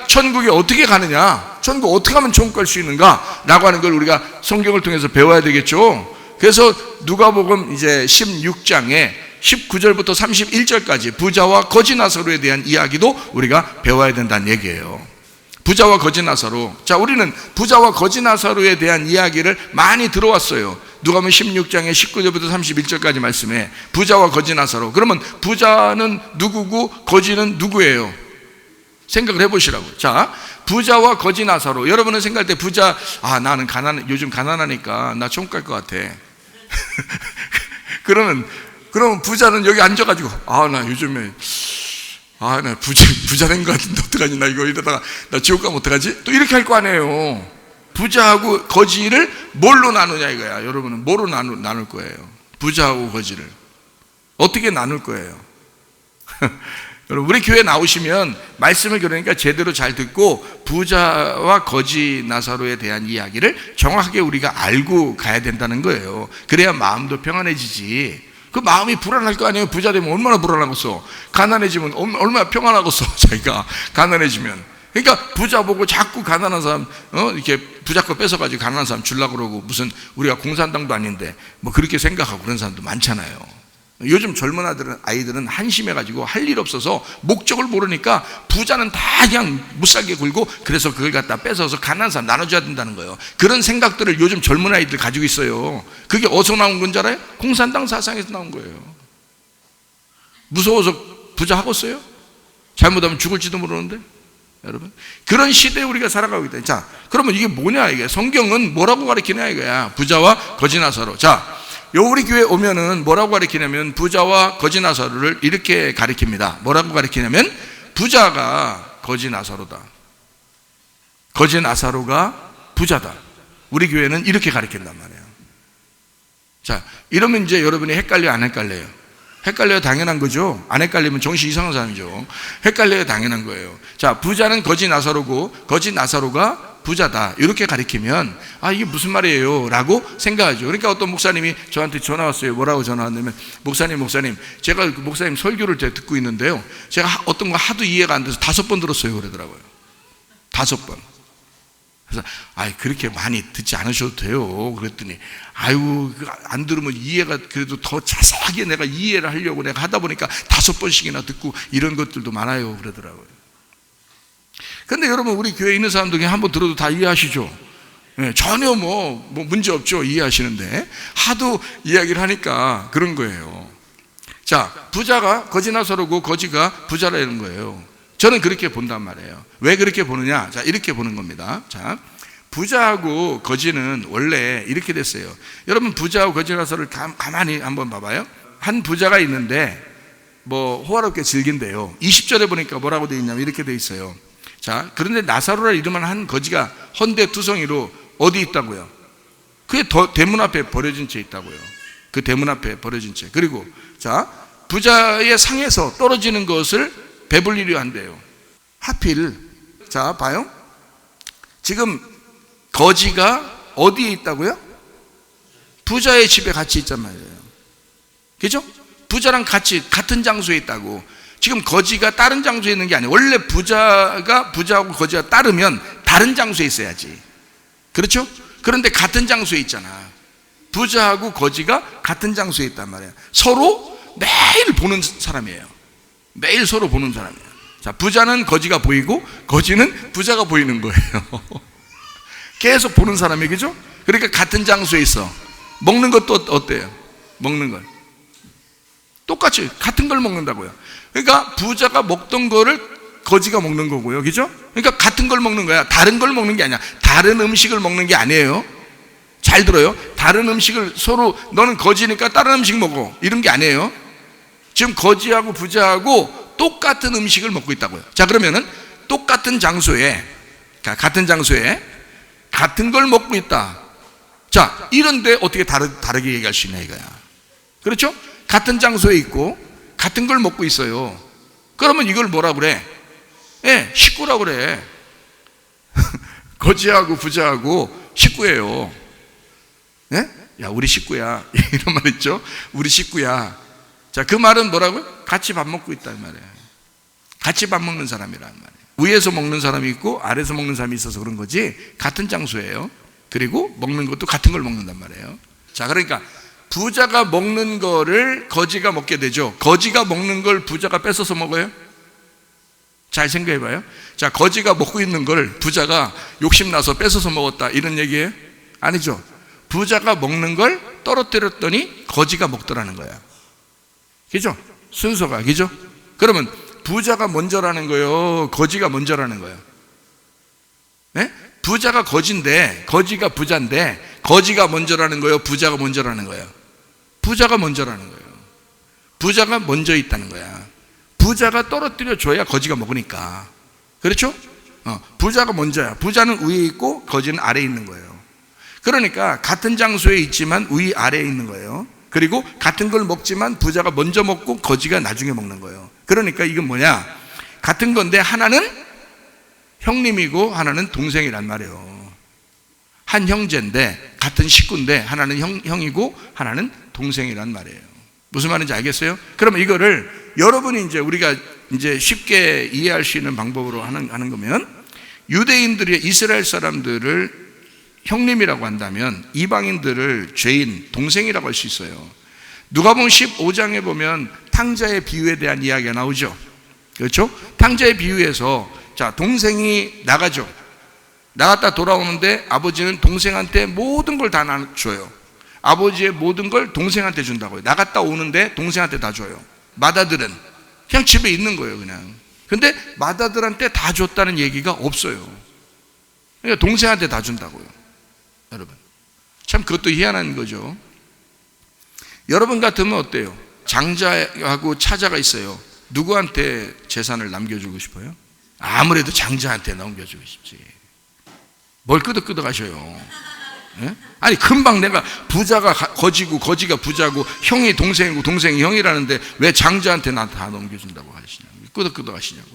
천국에 어떻게 가느냐, 천국 어떻게 하면 천국 갈 수 있는가 라고 하는 걸 우리가 성경을 통해서 배워야 되겠죠. 그래서 누가복음 이제 16장에 19절부터 31절까지 부자와 거지 나사로에 대한 이야기도 우리가 배워야 된다는 얘기예요. 부자와 거지 나사로. 자, 우리는 부자와 거지 나사로에 대한 이야기를 많이 들어왔어요. 누가복음 16장의 19절부터 31절까지 말씀에 부자와 거지 나사로. 그러면 부자는 누구고 거지는 누구예요? 생각을 해보시라고. 자, 부자와 거지 나사로. 여러분은 생각할 때 부자, 나는 요즘 가난하니까 나 천국 갈 것 같아. 그러면 부자는 여기 앉아가지고 나 요즘에 나 부자 된 것 같은데 어떡하지? 나 이러다가 나 지옥 가면 어떡하지? 또 이렇게 할 거 아니에요. 부자하고 거지를 뭘로 나누냐 이거야. 여러분은 뭐로 나눌 거예요? 부자하고 거지를 어떻게 나눌 거예요? 여러분, 우리 교회 나오시면 말씀을 그러니까 제대로 잘 듣고 부자와 거지 나사로에 대한 이야기를 정확하게 우리가 알고 가야 된다는 거예요. 그래야 마음도 평안해지지. 그 마음이 불안할 거 아니에요. 부자 되면 얼마나 불안하겠어. 가난해지면 얼마나 평안하겠어. 자기가 가난해지면. 그러니까 부자 보고 자꾸 가난한 사람 이렇게 부자 거 뺏어가지고 가난한 사람 주려고 그러고, 무슨 우리가 공산당도 아닌데 뭐 그렇게 생각하고 그런 사람도 많잖아요. 요즘 젊은 아이들은 한심해가지고 할 일 없어서 목적을 모르니까 부자는 다 그냥 못살게 굴고, 그래서 그걸 갖다 뺏어서 가난한 사람 나눠줘야 된다는 거예요. 그런 생각들을 요즘 젊은 아이들 가지고 있어요. 그게 어디서 나온 건지 알아요? 공산당 사상에서 나온 거예요. 무서워서 부자 하겠어요? 잘못하면 죽을지도 모르는데. 여러분, 그런 시대에 우리가 살아가고 있다. 자, 그러면 이게 뭐냐 이게? 성경은 뭐라고 가르치냐 이거야. 부자와 거지 나사로. 자, 우리 교회 오면은 뭐라고 가르치냐면 부자와 거지 나사로를 이렇게 가르칩니다. 뭐라고 가르치냐면 부자가 거지 나사로다, 거지 나사로가 부자다. 우리 교회는 이렇게 가르친단 말이에요. 자, 이러면 이제 여러분이 헷갈려요, 안 헷갈려요? 헷갈려야 당연한 거죠. 안 헷갈리면 정신 이상한 사람이죠. 헷갈려야 당연한 거예요. 자, 부자는 거지 나사로고 거지 나사로가 부자다, 이렇게 가리키면 이게 무슨 말이에요? 라고 생각하죠. 그러니까 어떤 목사님이 저한테 전화 왔어요. 뭐라고 전화 왔냐면, 목사님 제가 목사님 설교를 듣고 있는데요, 제가 어떤 거 하도 이해가 안 돼서 5번 들었어요 그러더라고요. 5번. 그래서 그렇게 많이 듣지 않으셔도 돼요. 그랬더니 안 들으면 이해가, 그래도 더 자세하게 내가 이해를 하려고 내가 하다 보니까 5번씩이나 듣고 이런 것들도 많아요 그러더라고요. 근데 여러분, 우리 교회에 있는 사람들 그냥 한번 들어도 다 이해하시죠? 전혀 뭐 문제 없죠. 이해하시는데 하도 이야기를 하니까 그런 거예요. 자, 부자가 거지 나사로고 거지가 부자라는 거예요. 저는 그렇게 본단 말이에요. 왜 그렇게 보느냐? 자, 이렇게 보는 겁니다. 자, 부자하고 거지는 원래 이렇게 됐어요. 여러분, 부자하고 거지 나사로를 가만히 한번 봐봐요. 한 부자가 있는데 뭐 호화롭게 즐긴대요. 20절에 보니까 뭐라고 되어 있냐면 이렇게 되어 있어요. 자, 그런데 나사로라 이름을 한 거지가 헌데투성이로 어디 있다고요? 그게 대문 앞에 버려진 채 있다고요. 그 대문 앞에 버려진 채. 그리고 자, 부자의 상에서 떨어지는 것을 배불리려 한대요. 하필, 자 봐요. 지금 거지가 어디에 있다고요? 부자의 집에 같이 있단 말이에요. 그죠? 부자랑 같이 같은 장소에 있다고. 지금 거지가 다른 장소에 있는 게 아니에요. 원래 부자하고 거지가 따르면 다른 장소에 있어야지. 그렇죠? 그런데 같은 장소에 있잖아. 부자하고 거지가 같은 장소에 있단 말이에요. 서로 매일 보는 사람이에요. 매일 서로 보는 사람이에요. 자, 부자는 거지가 보이고 거지는 부자가 보이는 거예요. 계속 보는 사람이, 그죠? 그러니까 같은 장소에 있어. 먹는 것도 어때요? 먹는 걸 똑같이 같은 걸 먹는다고요. 그러니까 부자가 먹던 거를 거지가 먹는 거고요. 그죠? 그러니까 같은 걸 먹는 거야. 다른 걸 먹는 게 아니야. 다른 음식을 먹는 게 아니에요. 잘 들어요. 다른 음식을 서로, 너는 거지니까 다른 음식 먹어, 이런 게 아니에요. 지금 거지하고 부자하고 똑같은 음식을 먹고 있다고요. 자, 그러면은 똑같은 장소에 같은 걸 먹고 있다. 자, 이런데 어떻게 다르게 얘기할 수 있냐 이거야. 그렇죠? 같은 장소에 있고 같은 걸 먹고 있어요. 그러면 이걸 뭐라 그래? 식구라고 그래. 거지하고 부자하고 식구예요. 야, 우리 식구야. 이런 말 있죠? 우리 식구야. 자, 그 말은 뭐라고요? 같이 밥 먹고 있단 말이에요. 같이 밥 먹는 사람이란 말이에요. 위에서 먹는 사람이 있고 아래에서 먹는 사람이 있어서 그런 거지 같은 장소예요. 그리고 먹는 것도 같은 걸 먹는단 말이에요. 자, 그러니까 부자가 먹는 거를 거지가 먹게 되죠. 거지가 먹는 걸 부자가 뺏어서 먹어요? 잘 생각해 봐요. 자, 거지가 먹고 있는 걸 부자가 욕심나서 뺏어서 먹었다 이런 얘기예요? 아니죠. 부자가 먹는 걸 떨어뜨렸더니 거지가 먹더라는 거야. 그죠? 순서가. 그죠? 그러면 부자가 먼저라는 거예요? 거지가 먼저라는 거예요? 네? 부자가 거지인데 거지가 부자인데 거지가 먼저라는 거예요? 부자가 먼저라는 거예요? 부자가 먼저라는 거예요. 부자가 먼저 있다는 거야. 부자가 떨어뜨려 줘야 거지가 먹으니까. 그렇죠? 부자가 먼저야. 부자는 위에 있고 거지는 아래에 있는 거예요. 그러니까 같은 장소에 있지만 위 아래에 있는 거예요. 그리고 같은 걸 먹지만 부자가 먼저 먹고 거지가 나중에 먹는 거예요. 그러니까 이건 뭐냐? 같은 건데 하나는 형님이고 하나는 동생이란 말이에요. 한 형제인데 같은 식구인데 하나는 형이고 하나는 동생이란 말이에요. 무슨 말인지 알겠어요? 그러면 이거를 여러분이 우리가 쉽게 이해할 수 있는 방법으로 하는 거면, 유대인들이 이스라엘 사람들을 형님이라고 한다면 이방인들을 죄인, 동생이라고 할 수 있어요. 누가복음 15장에 보면 탕자의 비유에 대한 이야기가 나오죠. 그렇죠? 탕자의 비유에서 자, 동생이 나가죠. 나갔다 돌아오는데 아버지는 동생한테 모든 걸 다 줘요. 아버지의 모든 걸 동생한테 준다고요. 나갔다 오는데 동생한테 다 줘요. 맏아들은 그냥 집에 있는 거예요, 그냥. 근데 맏아들한테 다 줬다는 얘기가 없어요. 그러니까 동생한테 다 준다고요. 여러분, 참 그것도 희한한 거죠. 여러분 같으면 어때요? 장자하고 차자가 있어요. 누구한테 재산을 남겨주고 싶어요? 아무래도 장자한테 넘겨주고 싶지. 뭘 끄덕끄덕 하셔요? 예? 아니, 금방 내가 부자가 거지고 거지가 부자고 형이 동생이고 동생이 형이라는데 왜 장자한테 나 다 넘겨준다고 하시냐고, 끄덕끄덕 하시냐고.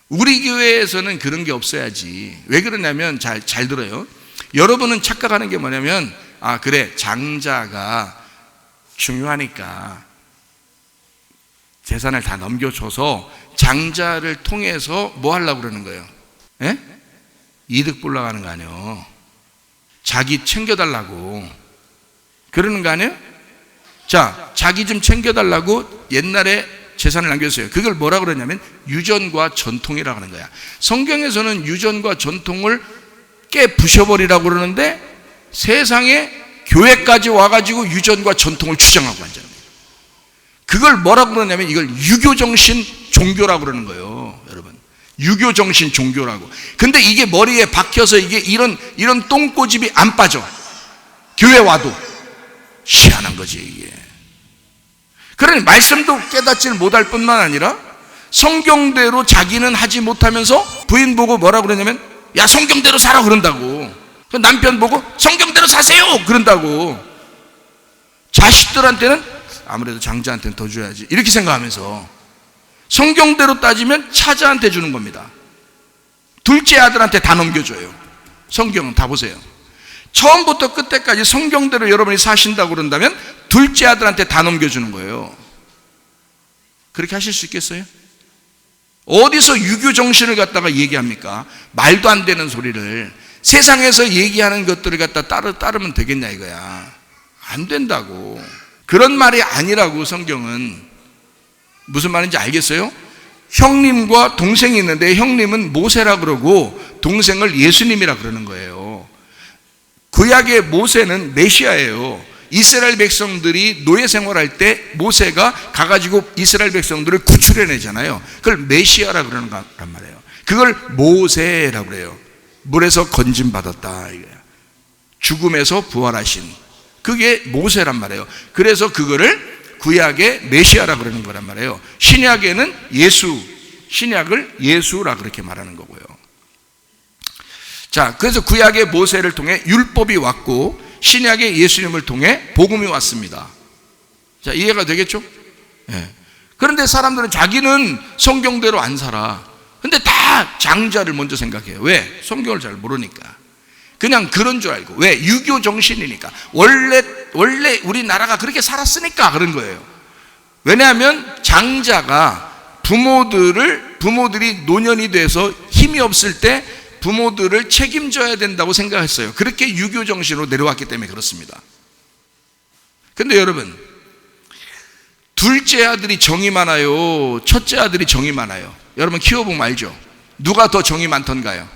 우리 교회에서는 그런 게 없어야지. 왜 그러냐면, 잘 들어요. 여러분은 착각하는 게 뭐냐면, 아, 그래, 장자가 중요하니까 재산을 다 넘겨줘서 장자를 통해서 뭐 하려고 그러는 거예요? 예? 이득 보려고 하는 거 아니에요. 자기 챙겨달라고 그러는 거 아니에요? 자, 자기 좀 챙겨달라고 옛날에 재산을 남겼어요. 그걸 뭐라 그러냐면 유전과 전통이라고 하는 거야. 성경에서는 유전과 전통을 깨부셔버리라고 그러는데 세상에 교회까지 와가지고 유전과 전통을 주장하고 앉아요. 그걸 뭐라고 그러냐면 이걸 유교정신 종교라고 그러는 거예요, 여러분. 유교정신 종교라고. 근데 이게 머리에 박혀서 이게 이런 똥꼬집이 안 빠져. 교회 와도. 희한한 거지, 이게. 그러니 말씀도 깨닫지를 못할 뿐만 아니라 성경대로 자기는 하지 못하면서 부인 보고 뭐라 그러냐면, 야, 성경대로 살아 그런다고. 남편 보고 성경대로 사세요 그런다고. 자식들한테는 아무래도 장자한테는 더 줘야지 이렇게 생각하면서 성경대로 따지면 차자한테 주는 겁니다. 둘째 아들한테 다 넘겨줘요. 성경은 다 보세요. 처음부터 끝까지 성경대로 여러분이 사신다고 그런다면 둘째 아들한테 다 넘겨주는 거예요. 그렇게 하실 수 있겠어요? 어디서 유교 정신을 갖다가 얘기합니까? 말도 안 되는 소리를. 세상에서 얘기하는 것들을 갖다 따르면 되겠냐 이거야. 안 된다고. 그런 말이 아니라고. 성경은 무슨 말인지 알겠어요? 형님과 동생이 있는데 형님은 모세라 그러고 동생을 예수님이라 그러는 거예요. 구약의 모세는 메시아예요. 이스라엘 백성들이 노예 생활할 때 모세가 가가지고 이스라엘 백성들을 구출해내잖아요. 그걸 메시아라 그러는 거란 말이에요. 그걸 모세라고 그래요. 물에서 건짐받았다 이거야. 죽음에서 부활하신, 그게 모세란 말이에요. 그래서 그거를 구약의 메시아라 그러는 거란 말이에요. 신약에는 예수, 신약을 예수라 그렇게 말하는 거고요. 자, 그래서 구약의 모세를 통해 율법이 왔고 신약의 예수님을 통해 복음이 왔습니다. 자, 이해가 되겠죠? 네. 그런데 사람들은 자기는 성경대로 안 살아. 근데 다 장자를 먼저 생각해요. 왜? 성경을 잘 모르니까. 그냥 그런 줄 알고. 왜? 유교 정신이니까. 원래 우리나라가 그렇게 살았으니까 그런 거예요. 왜냐하면 장자가 부모들을 부모들이 노년이 돼서 힘이 없을 때 부모들을 책임져야 된다고 생각했어요. 그렇게 유교 정신으로 내려왔기 때문에 그렇습니다. 근데 여러분, 둘째 아들이 정이 많아요, 첫째 아들이 정이 많아요? 여러분 키워보면 알죠? 누가 더 정이 많던가요?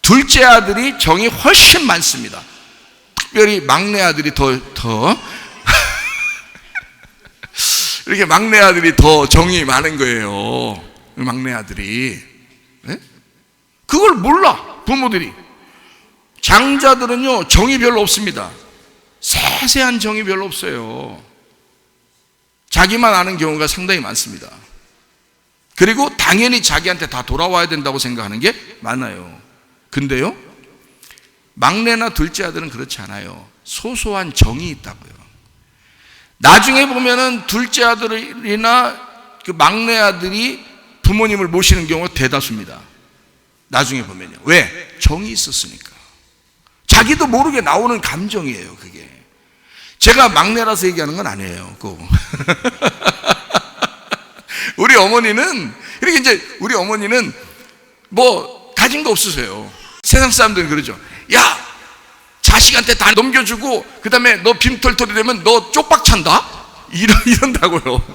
둘째 아들이 정이 훨씬 많습니다. 특별히 막내 아들이 더 이렇게 막내 아들이 더 정이 많은 거예요. 막내 아들이. 네? 그걸 몰라 부모들이. 장자들은요 정이 별로 없습니다. 세세한 정이 별로 없어요. 자기만 아는 경우가 상당히 많습니다. 그리고 당연히 자기한테 다 돌아와야 된다고 생각하는 게 많아요. 근데요, 막내나 둘째 아들은 그렇지 않아요. 소소한 정이 있다고요. 나중에 보면은 둘째 아들이나 그 막내 아들이 부모님을 모시는 경우가 대다수입니다. 나중에 보면요. 왜? 정이 있었으니까. 자기도 모르게 나오는 감정이에요, 그게. 제가 막내라서 얘기하는 건 아니에요. 우리 어머니는, 이렇게 이제 우리 어머니는 뭐 가진 거 없으세요. 세상 사람들은 그러죠. 야, 자식한테 다 넘겨주고 그 다음에 너 빈털털이 되면 너 쪽박 찬다? 이런다고요.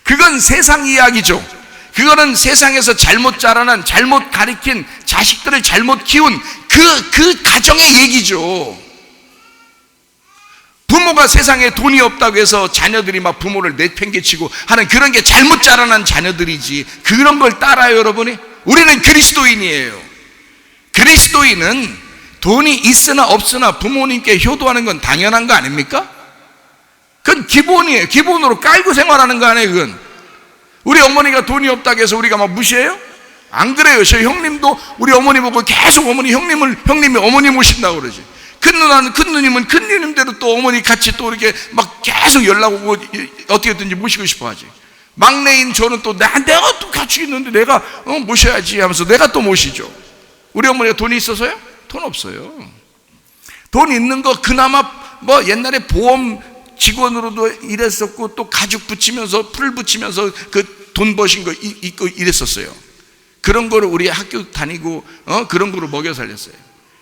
그건 세상 이야기죠. 그거는 세상에서 잘못 자라난, 잘못 가르친 자식들을 잘못 키운 그 가정의 얘기죠. 부모가 세상에 돈이 없다고 해서 자녀들이 막 부모를 내팽개치고 하는 그런 게 잘못 자라난 자녀들이지, 그런 걸 따라요 여러분이? 우리는 그리스도인이에요. 그리스도인은 돈이 있으나 없으나 부모님께 효도하는 건 당연한 거 아닙니까? 그건 기본이에요. 기본으로 깔고 생활하는 거 아니에요. 그건 우리 어머니가 돈이 없다고 해서 우리가 막 무시해요? 안 그래요. 저희 형님도 우리 어머니 보고 계속 형님이 어머니 모신다고 그러지. 큰 누님은 큰 누님대로 또 어머니 같이 또 이렇게 막 계속 연락 오고 어떻게든지 모시고 싶어 하지. 막내인 저는 또 내가 또 같이 있는데 내가 모셔야지 하면서 내가 또 모시죠. 우리 어머니가 돈이 있어서요? 돈 없어요. 돈 있는 거 그나마 뭐 옛날에 보험 직원으로도 일했었고 또 가죽 붙이면서 풀 붙이면서 그 돈 버신 거 있고 이랬었어요. 그런 거를 우리 학교 다니고 그런 거로 먹여 살렸어요.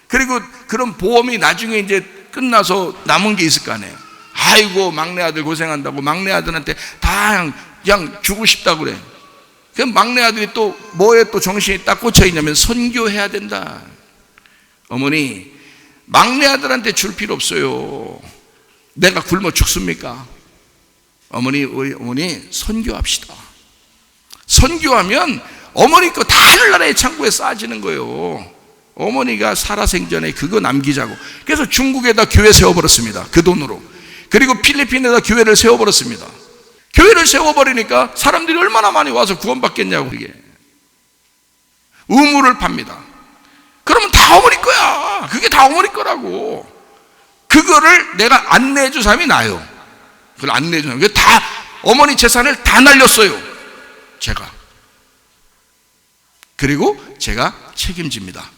그리고 그런 보험이 나중에 이제 끝나서 남은 게 있을 거 아니에요. 아이고 막내 아들 고생한다고 막내 아들한테 다 그냥 주고 싶다고 그래. 그럼 막내 아들이 또 뭐에 또 정신이 딱 꽂혀 있냐면 선교해야 된다. 어머니, 막내 아들한테 줄 필요 없어요. 내가 굶어 죽습니까? 우리 어머니 선교합시다. 선교하면 어머니 거 다 하늘나라의 창고에 쌓아지는 거예요. 어머니가 살아생전에 그거 남기자고. 그래서 중국에다 교회 세워버렸습니다. 그 돈으로. 그리고 필리핀에다 교회를 세워버렸습니다. 교회를 세워버리니까 사람들이 얼마나 많이 와서 구원받겠냐고. 이게 우물을 팝니다. 그러면 다 어머니 거야. 그게 다 어머니 거라고. 그거를 내가 안 내준 사람이 나요. 그걸 안 내준 사람이 다 어머니 재산을 다 날렸어요. 제가. 그리고 제가 책임집니다.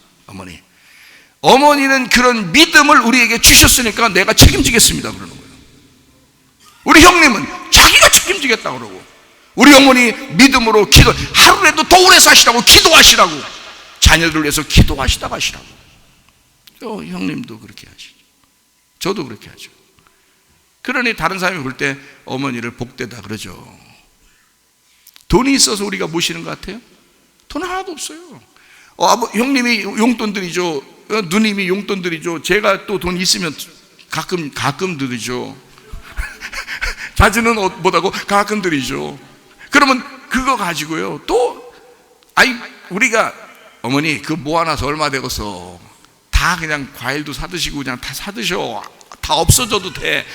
어머니는 그런 믿음을 우리에게 주셨으니까 내가 책임지겠습니다 그러는 거예요. 우리 형님은 자기가 책임지겠다 그러고, 우리 어머니 믿음으로 하루라도 더 오래 사시라고 기도하시라고, 자녀들을 위해서 기도하시다 가시라고. 또 형님도 그렇게 하시죠. 저도 그렇게 하죠. 그러니 다른 사람이 볼 때 어머니를 복되다 그러죠. 돈이 있어서 우리가 모시는 것 같아요? 돈 하나도 없어요. 형님이 용돈 드리죠. 누님이 용돈 드리죠. 제가 또 돈 있으면 가끔 드리죠. 자주는 못하고 가끔 드리죠. 그러면 그거 가지고요. 또 우리가 어머니 그 모아놔서 얼마 되겠어. 다 그냥 과일도 사드시고 그냥 다 사드셔. 다 없어져도 돼.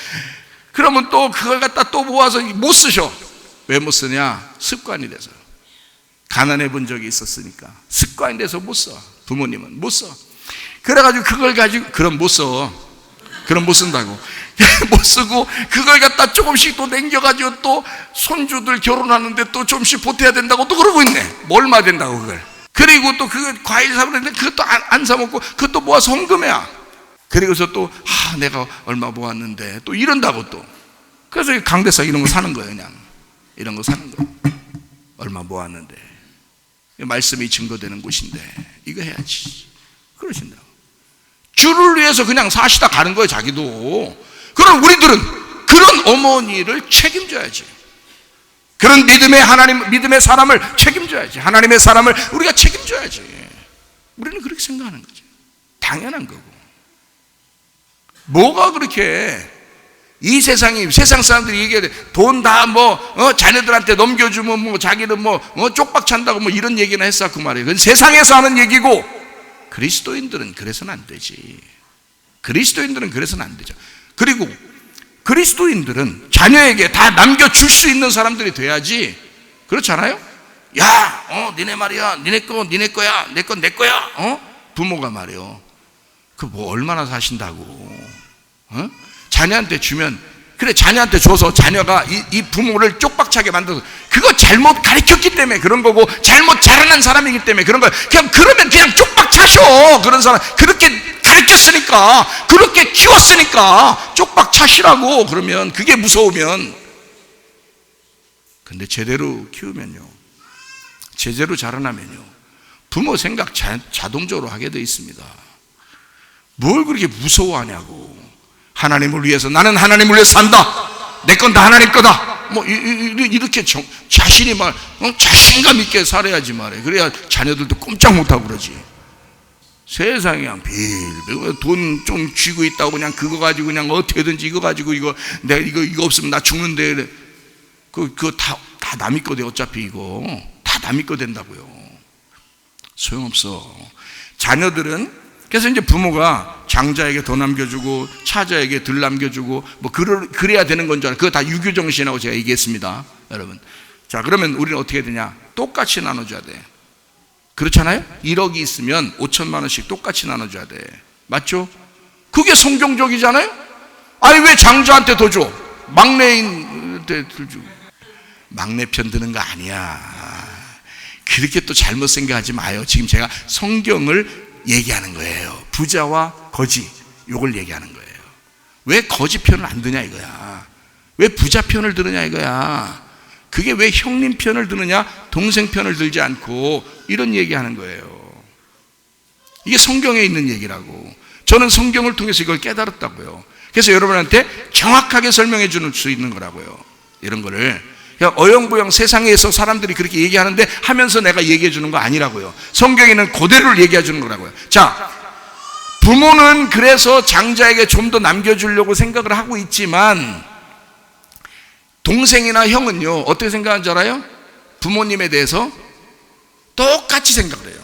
그러면 또 그걸 갖다 또 모아서 못 쓰셔. 왜 못 쓰냐? 습관이 돼서. 가난해 본 적이 있었으니까 습관이 돼서 못 써. 부모님은 못 써. 그래가지고 그걸 가지고 그럼 못 써. 그럼 못 쓴다고. 못 쓰고 그걸 갖다 조금씩 또 남겨가지고 또 손주들 결혼하는데 또 조금씩 보태야 된다고 또 그러고 있네. 뭐 얼마 된다고 그걸. 그리고 또 그 과일 사버렸는데 그것도 안 사먹고 그것도 모아서 헌금해야. 그리고서 또 내가 얼마 모았는데 또 이런다고 또. 그래서 강대상 이런 거 사는 거예요. 그냥 이런 거 사는 거. 얼마 모았는데 말씀이 증거되는 곳인데 이거 해야지. 그러신다고. 주를 위해서 그냥 사시다 가는 거예요, 자기도. 그럼 우리들은 그런 어머니를 책임져야지. 그런 믿음의 사람을 책임져야지. 하나님의 사람을 우리가 책임져야지. 우리는 그렇게 생각하는 거죠. 당연한 거고. 뭐가 그렇게 세상 사람들이 얘기해 돈 다 자녀들한테 넘겨주면 자기는 쪽박 찬다고 이런 얘기나 했어 그 말이에요. 그건 세상에서 하는 얘기고, 그리스도인들은 그래서는 안 되지. 그리스도인들은 그래서는 안 되죠. 그리고 그리스도인들은 자녀에게 다 남겨줄 수 있는 사람들이 돼야지. 그렇지 않아요? 야, 니네 말이야, 니네 거야, 내 건 내 거야. 부모가 말이요. 그 얼마나 사신다고. 자녀한테 주면, 그래, 자녀한테 줘서 자녀가 이 부모를 쪽박차게 만들어서, 그거 잘못 가르쳤기 때문에 그런 거고, 잘못 자라난 사람이기 때문에 그런 거야. 그러면 그냥 쪽박 차셔. 그런 사람, 그렇게 가르쳤으니까, 그렇게 키웠으니까, 쪽박 차시라고. 그러면, 그게 무서우면. 근데 제대로 키우면요, 제대로 자라나면요, 부모 생각 자동적으로 하게 돼 있습니다. 뭘 그렇게 무서워하냐고. 하나님을 위해서, 나는 하나님을 위해서 산다. 내 건 다 하나님 거다. 이렇게 자신이 자신감 있게 살아야지 말이에요. 그래야 자녀들도 꼼짝 못하고 그러지. 세상에 그냥 빌 돈 좀 쥐고 있다고 그냥 그거 가지고 그냥 어떻게든지 이거 가지고 내가 이거 없으면 나 죽는데. 그거 다 남의 거 돼. 어차피 이거 다 남의 거 된다고요. 소용없어. 자녀들은 그래서 이제 부모가 장자에게 더 남겨주고 차자에게 덜 남겨주고 그래야 되는 건 줄 알아요. 그거 다 유교정신이라고 제가 얘기했습니다, 여러분. 자, 그러면 우리는 어떻게 되냐? 똑같이 나눠줘야 돼. 그렇잖아요? 1억이 있으면 5천만 원씩 똑같이 나눠줘야 돼. 맞죠? 그게 성경적이잖아요? 아니 왜 장자한테 더 줘? 막내인한테 덜 주고. 막내 편 드는 거 아니야. 그렇게 또 잘못 생각하지 마요. 지금 제가 성경을 얘기하는 거예요. 부자와 거지, 요걸 얘기하는 거예요. 왜 거지 편을 안 드냐 이거야. 왜 부자 편을 드느냐 이거야. 그게 왜 형님 편을 드느냐, 동생 편을 들지 않고, 이런 얘기하는 거예요. 이게 성경에 있는 얘기라고. 저는 성경을 통해서 이걸 깨달았다고요. 그래서 여러분한테 정확하게 설명해 줄 수 있는 거라고요. 이런 거를 그냥 어영부영 세상에서 사람들이 그렇게 얘기하는데 하면서 내가 얘기해 주는 거 아니라고요. 성경에는 그대로를 얘기해 주는 거라고요. 자, 부모는 그래서 장자에게 좀 더 남겨주려고 생각을 하고 있지만, 동생이나 형은요, 어떻게 생각하는지 알아요? 부모님에 대해서 똑같이 생각을 해요.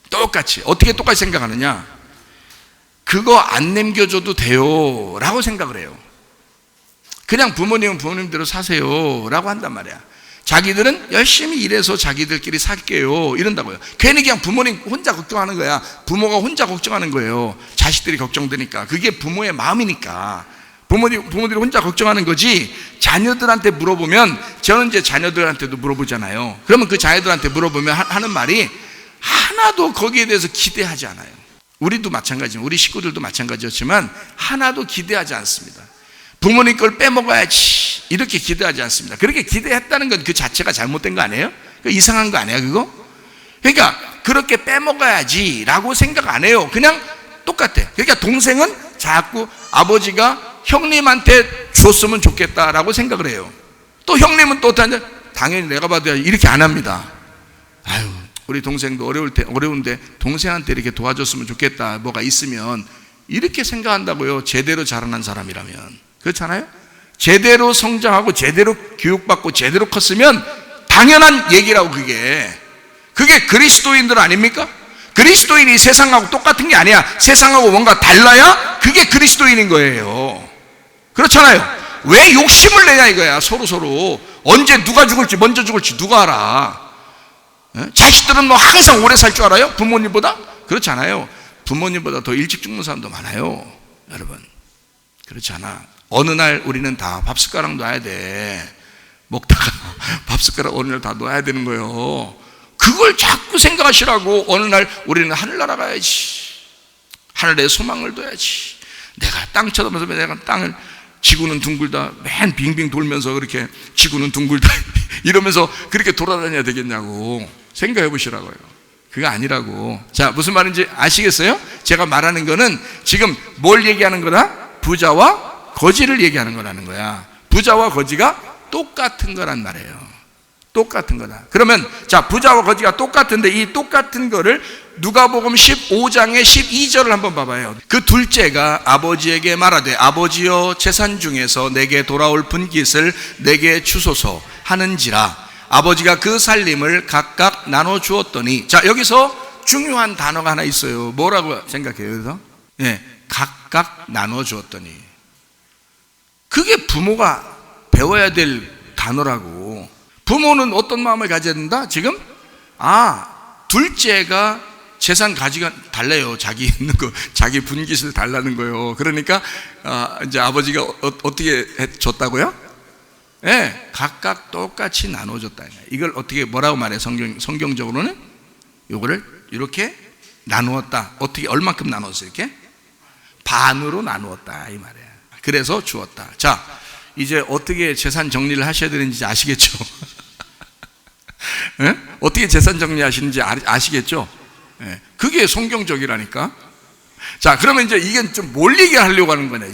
똑같이. 어떻게 똑같이 생각하느냐? 그거 안 남겨줘도 돼요 라고 생각을 해요. 그냥 부모님은 부모님대로 사세요 라고 한단 말이야. 자기들은 열심히 일해서 자기들끼리 살게요 이런다고요. 괜히 그냥 부모님 혼자 걱정하는 거야. 부모가 혼자 걱정하는 거예요. 자식들이 걱정되니까. 그게 부모의 마음이니까 부모들이 혼자 걱정하는 거지. 자녀들한테 물어보면, 저는 이제 자녀들한테도 물어보잖아요. 그러면 그 자녀들한테 물어보면 하는 말이 하나도 거기에 대해서 기대하지 않아요. 우리도 마찬가지지만, 우리 식구들도 마찬가지였지만 하나도 기대하지 않습니다. 부모님 걸 빼먹어야지 이렇게 기대하지 않습니다. 그렇게 기대했다는 건 그 자체가 잘못된 거 아니에요? 이상한 거 아니에요 그거? 그러니까 그렇게 빼먹어야지 라고 생각 안 해요. 그냥 똑같아. 그러니까 동생은 자꾸 아버지가 형님한테 줬으면 좋겠다라고 생각을 해요. 또 형님은 또 당연히 내가 받아야 이렇게 안 합니다. 아유, 우리 동생도 어려운데 동생한테 이렇게 도와줬으면 좋겠다, 뭐가 있으면, 이렇게 생각한다고요. 제대로 자라난 사람이라면. 그렇잖아요? 제대로 성장하고 제대로 교육받고 제대로 컸으면 당연한 얘기라고. 그게 그리스도인들 아닙니까? 그리스도인이 세상하고 똑같은 게 아니야. 세상하고 뭔가 달라야 그게 그리스도인인 거예요. 그렇잖아요? 왜 욕심을 내냐 이거야. 서로 언제 누가 죽을지, 먼저 죽을지 누가 알아? 자식들은 항상 오래 살 줄 알아요? 부모님보다? 그렇지 않아요. 부모님보다 더 일찍 죽는 사람도 많아요, 여러분. 그렇지 않아. 어느 날 우리는 다 밥숟가락 놔야 돼. 먹다가 밥숟가락 어느 날 다 놔야 되는 거예요. 그걸 자꾸 생각하시라고. 어느 날 우리는 하늘나라 가야지. 하늘에 소망을 둬야지. 내가 땅 쳐다보면서 내가 땅을, 지구는 둥글다, 맨 빙빙 돌면서 그렇게 지구는 둥글다 이러면서 그렇게 돌아다녀야 되겠냐고. 생각해 보시라고요. 그거 아니라고. 자, 무슨 말인지 아시겠어요? 제가 말하는 거는 지금 뭘 얘기하는 거다? 부자와 거지를 얘기하는 거라는 거야. 부자와 거지가 똑같은 거란 말이에요. 똑같은 거다. 그러면 자, 부자와 거지가 똑같은데 이 똑같은 거를 누가복음 15장의 12절을 한번 봐봐요. 그 둘째가 아버지에게 말하되 아버지여 재산 중에서 내게 돌아올 분깃을 내게 주소서 하는지라 아버지가 그 살림을 각각 나눠 주었더니, 자, 여기서 중요한 단어가 하나 있어요. 뭐라고 생각해요? 여기서 각각 나눠 주었더니, 그게 부모가 배워야 될 단어라고. 부모는 어떤 마음을 가져야 된다? 지금 둘째가 재산 가지가 달래요. 자기 있는 거, 자기 분깃을 달라는 거예요. 그러니까 이제 아버지가 어떻게 줬다고요? 각각 똑같이 나눠줬다. 이걸 어떻게 뭐라고 말해? 성경적으로는 요거를 이렇게 나누었다. 어떻게 얼마큼 나누었어요? 이렇게 반으로 나누었다 이 말이에요. 그래서 주었다. 자, 이제 어떻게 재산 정리를 하셔야 되는지 아시겠죠? 어떻게 재산 정리하시는지 아시겠죠? 그게 성경적이라니까. 자, 그러면 이제 이건 좀 뭘 얘기하려고 하는 거냐,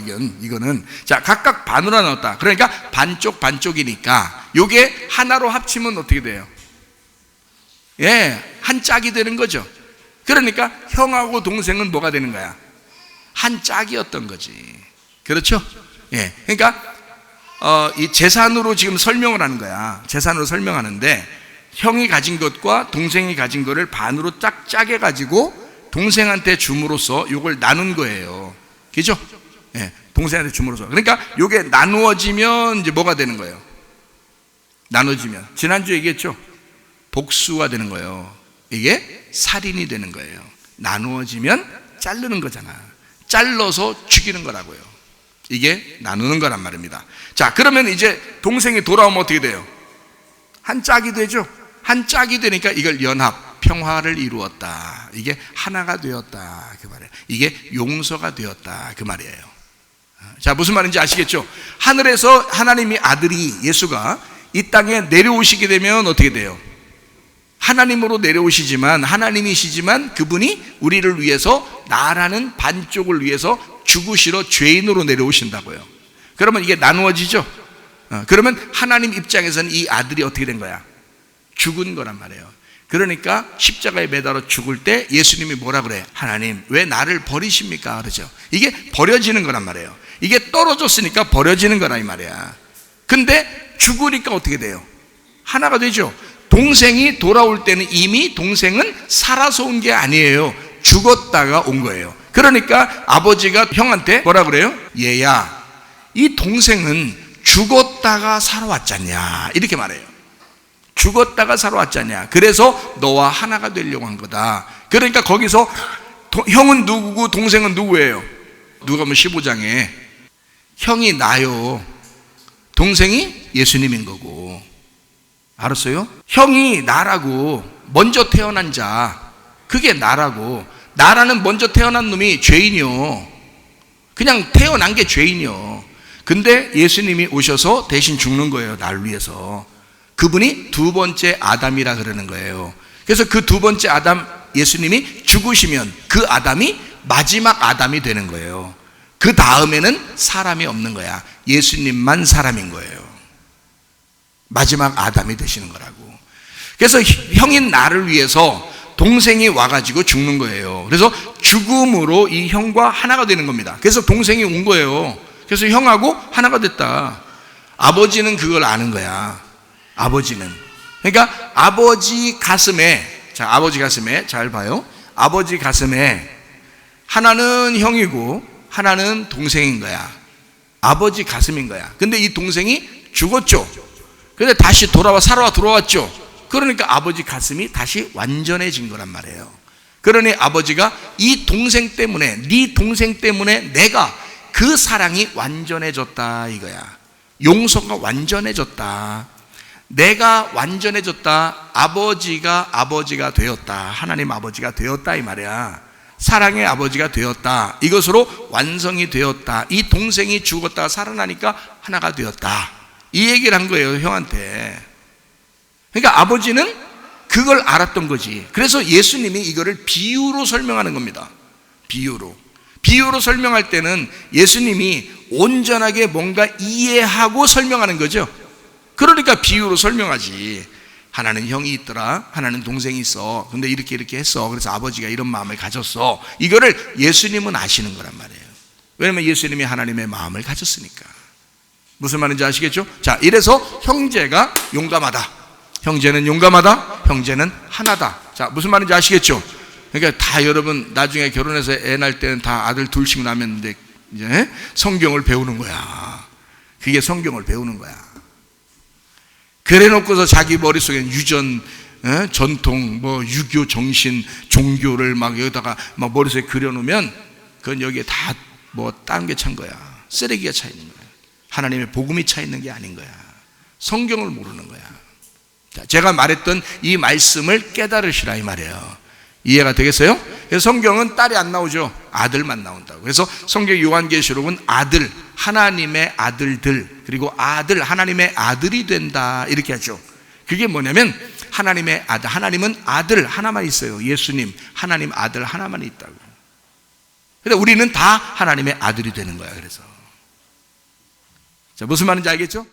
이거는. 자, 각각 반으로 나눴다. 그러니까 반쪽이니까 요게 하나로 합치면 어떻게 돼요? 한 짝이 되는 거죠. 그러니까 형하고 동생은 뭐가 되는 거야? 한 짝이었던 거지. 그렇죠? 그러니까 이 재산으로 지금 설명을 하는 거야. 재산으로 설명하는데 형이 가진 것과 동생이 가진 것을 반으로 짝 짜게 가지고 동생한테 줌으로써 이걸 나눈 거예요. 그죠? 동생한테 줌으로써. 그러니까 이게 나누어지면 이제 뭐가 되는 거예요? 나눠지면 지난주에 얘기했죠? 복수가 되는 거예요. 이게 살인이 되는 거예요. 나누어지면 자르는 거잖아. 잘라서 죽이는 거라고요. 이게 나누는 거란 말입니다. 자, 그러면 이제 동생이 돌아오면 어떻게 돼요? 한 짝이 되죠? 한 짝이 되니까 이걸 연합, 평화를 이루었다. 이게 하나가 되었다. 그 말이에요. 이게 용서가 되었다. 그 말이에요. 자, 무슨 말인지 아시겠죠? 하늘에서 하나님이 아들이 예수가 이 땅에 내려오시게 되면 어떻게 돼요? 하나님으로 내려오시지만, 하나님이시지만 그분이 우리를 위해서, 나라는 반쪽을 위해서 죽으시러 죄인으로 내려오신다고요. 그러면 이게 나누어지죠? 그러면 하나님 입장에서는 이 아들이 어떻게 된 거야? 죽은 거란 말이에요. 그러니까 십자가에 매달아 죽을 때 예수님이 뭐라 그래? 하나님 왜 나를 버리십니까? 그러죠. 이게 버려지는 거란 말이에요. 이게 떨어졌으니까 버려지는 거라 이 말이야. 근데 죽으니까 어떻게 돼요? 하나가 되죠. 동생이 돌아올 때는 이미 동생은 살아서 온 게 아니에요. 죽었다가 온 거예요. 그러니까 아버지가 형한테 뭐라 그래요? 얘야, 이 동생은 죽었다가 살아왔잖냐, 이렇게 말해요. 죽었다가 살아왔잖냐. 그래서 너와 하나가 되려고 한 거다. 그러니까 거기서 형은 누구고 동생은 누구예요? 누가복음 15장에 형이 나요, 동생이 예수님인 거고. 알았어요? 형이 나라고, 먼저 태어난 자, 그게 나라고. 나라는 먼저 태어난 놈이 죄인이요. 그냥 태어난 게 죄인이요. 근데 예수님이 오셔서 대신 죽는 거예요. 날 위해서. 그분이 두 번째 아담이라 그러는 거예요. 그래서 그 두 번째 아담 예수님이 죽으시면 그 아담이 마지막 아담이 되는 거예요. 그 다음에는 사람이 없는 거야. 예수님만 사람인 거예요. 마지막 아담이 되시는 거라고. 그래서 형인 나를 위해서 동생이 와가지고 죽는 거예요. 그래서 죽음으로 이 형과 하나가 되는 겁니다. 그래서 동생이 온 거예요. 그래서 형하고 하나가 됐다. 아버지는 그걸 아는 거야. 아버지는. 그러니까 아버지 가슴에, 자, 아버지 가슴에 잘 봐요. 아버지 가슴에 하나는 형이고 하나는 동생인 거야. 아버지 가슴인 거야. 근데 이 동생이 죽었죠. 근데 다시 돌아왔죠. 그러니까 아버지 가슴이 다시 완전해진 거란 말이에요. 그러니 아버지가 이 동생 때문에, 네 동생 때문에 내가 그 사랑이 완전해졌다 이거야. 용서가 완전해졌다. 내가 완전해졌다. 아버지가 되었다. 하나님 아버지가 되었다 이 말이야. 사랑의 아버지가 되었다. 이것으로 완성이 되었다. 이 동생이 죽었다가 살아나니까 하나가 되었다. 이 얘기를 한 거예요, 형한테. 그러니까 아버지는 그걸 알았던 거지. 그래서 예수님이 이거를 비유로 설명하는 겁니다. 비유로 설명할 때는 예수님이 온전하게 뭔가 이해하고 설명하는 거죠. 그러니까 비유로 설명하지. 하나는 형이 있더라, 하나는 동생이 있어. 근데 이렇게 했어. 그래서 아버지가 이런 마음을 가졌어. 이거를 예수님은 아시는 거란 말이에요. 왜냐면 예수님이 하나님의 마음을 가졌으니까. 무슨 말인지 아시겠죠? 자, 이래서 형제가 용감하다, 형제는 용감하다, 형제는 하나다. 자, 무슨 말인지 아시겠죠? 그러니까 다 여러분 나중에 결혼해서 애 낳을 때는 다 아들 둘씩 낳았는데 이제 성경을 배우는 거야. 그게 성경을 배우는 거야. 그래 놓고서 자기 머릿속에 유전, 전통, 유교 정신, 종교를 막 여기다가 막 머릿속에 그려놓으면 그건 여기에 다 딴 게 찬 거야. 쓰레기가 차 있는 거야. 하나님의 복음이 차 있는 게 아닌 거야. 성경을 모르는 거야. 자, 제가 말했던 이 말씀을 깨달으시라 이 말이에요. 이해가 되겠어요? 그래서 성경은 딸이 안 나오죠. 아들만 나온다고. 그래서 성경 요한계시록은 아들, 하나님의 아들들, 그리고 아들, 하나님의 아들이 된다 이렇게 하죠. 그게 뭐냐면 하나님의 아들, 하나님은 아들 하나만 있어요. 예수님, 하나님 아들 하나만 있다고. 근데 우리는 다 하나님의 아들이 되는 거야. 그래서 자, 무슨 말인지 알겠죠?